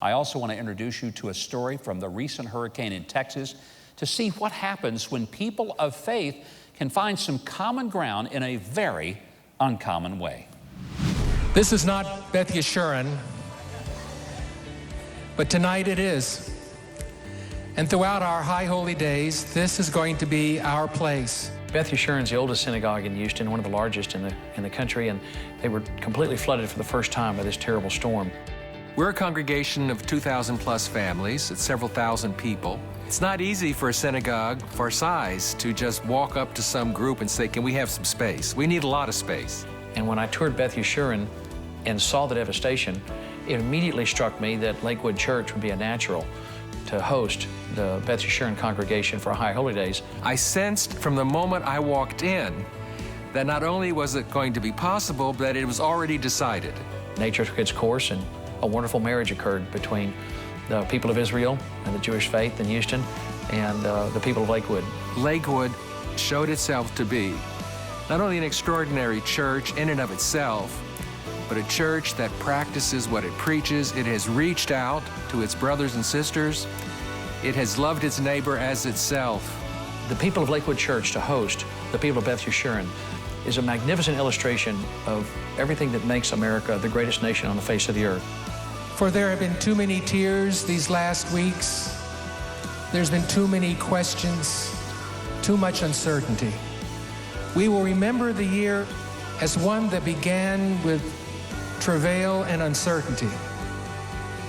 I also want to introduce you to a story from the recent hurricane in Texas to see what happens when people of faith can find some common ground in a very uncommon way. This is not Beth Yeshurun, but tonight it is. And throughout our high holy days, this is going to be our place. Beth Yeshurun's the oldest synagogue in Houston, one of the largest in the country, and they were completely flooded for the first time by this terrible storm. We're a congregation of 2,000 plus families. It's several thousand people. It's not easy for a synagogue of our size to just walk up to some group and say, can we have some space? We need a lot of space. And when I toured Beth Yeshurun and saw the devastation, it immediately struck me that Lakewood Church would be a natural to host the Beth Yeshurun congregation for High Holy Days. I sensed from the moment I walked in that not only was it going to be possible, but it was already decided. Nature took its course, and a wonderful marriage occurred between the people of Israel and the Jewish faith in Houston and the people of Lakewood. Lakewood showed itself to be not only an extraordinary church in and of itself, but a church that practices what it preaches. It has reached out to its brothers and sisters. It has loved its neighbor as itself. The people of Lakewood Church to host the people of Beth Yeshurun is a magnificent illustration of everything that makes America the greatest nation on the face of the earth. For there have been too many tears these last weeks. There's been too many questions, too much uncertainty. We will remember the year as one that began with travail and uncertainty,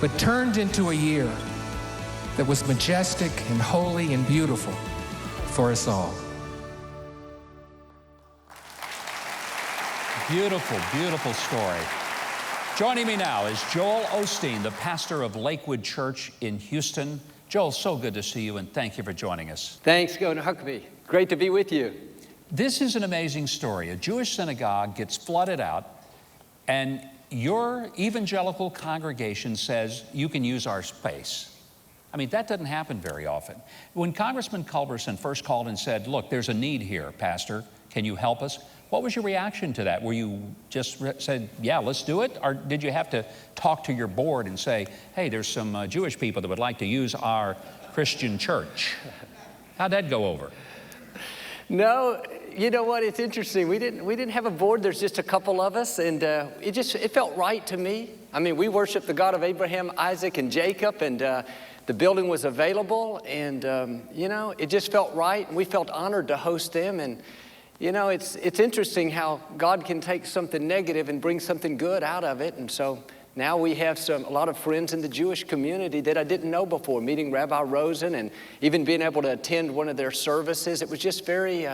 but turned into a year that was majestic and holy and beautiful for us all. Beautiful, beautiful story. Joining me now is Joel Osteen, the pastor of Lakewood Church in Houston. Joel, so good to see you, and thank you for joining us. Thanks, Governor Huckabee. Great to be with you. This is an amazing story. A Jewish synagogue gets flooded out, and your evangelical congregation says you can use our space. I mean, that doesn't happen very often. When Congressman Culberson first called and said, look, there's a need here, Pastor, can you help us? What was your reaction to that? Were you just said, yeah, let's do it? Or did you have to talk to your board and say, hey, there's some Jewish people that would like to use our Christian church? How'd that go over? No, you know what? It's interesting. We didn't have a board. There's just a couple of us, and it felt right to me. I mean, we worship the God of Abraham, Isaac, and Jacob, and the building was available, and it just felt right, and we felt honored to host them. And you know, it's interesting how God can take something negative and bring something good out of it. And so now we have a lot of friends in the Jewish community that I didn't know before, meeting Rabbi Rosen and even being able to attend one of their services. It was just very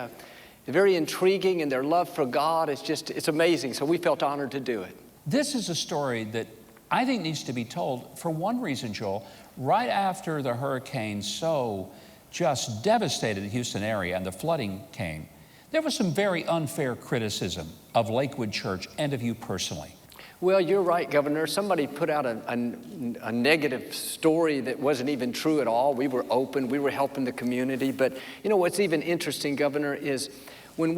intriguing, and their love for God, it's amazing. So we felt honored to do it. This is a story that I think needs to be told for one reason, Joel. Right after the hurricane so just devastated the Houston area and the flooding came, there was some very unfair criticism of Lakewood Church and of you personally. Well, you're right, Governor. Somebody put out a negative story that wasn't even true at all. We were open. We were helping the community. But you know what's even interesting, Governor, is when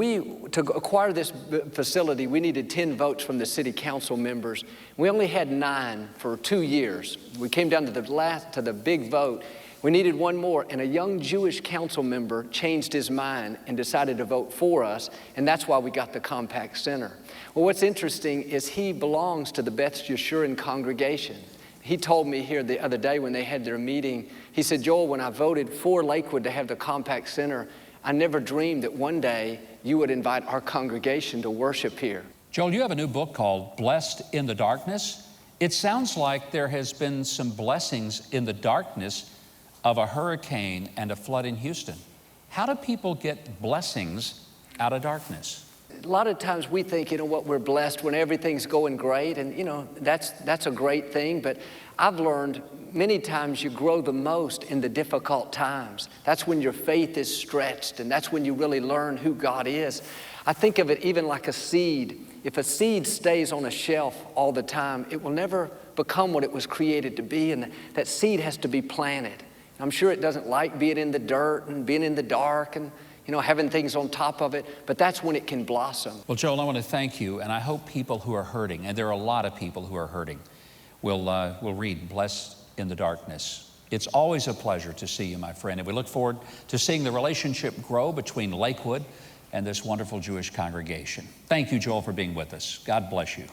to acquire this facility, we needed 10 votes from the city council members. We only had 9 for 2 years. We came down to the big vote. We needed one more, and a young Jewish council member changed his mind and decided to vote for us, and that's why we got the Compact Center. Well, what's interesting is he belongs to the Beth Yeshurun congregation. He told me here the other day when they had their meeting, he said, Joel, when I voted for Lakewood to have the Compact Center, I never dreamed that one day you would invite our congregation to worship here. Joel, you have a new book called Blessed in the Darkness. It sounds like there has been some blessings in the darkness of a hurricane and a flood in Houston. How do people get blessings out of darkness? A lot of times we think, we're blessed when everything's going great, and that's a great thing, but I've learned many times you grow the most in the difficult times. That's when your faith is stretched, and that's when you really learn who God is. I think of it even like a seed. If a seed stays on a shelf all the time, it will never become what it was created to be, and that seed has to be planted. I'm sure it doesn't like being in the dirt and being in the dark and, having things on top of it, but that's when it can blossom. Well, Joel, I want to thank you, and I hope people who are hurting, and there are a lot of people who are hurting, will read Blessed in the darkness. It's always a pleasure to see you, my friend, and we look forward to seeing the relationship grow between Lakewood and this wonderful Jewish congregation. Thank you, Joel, for being with us. God bless you.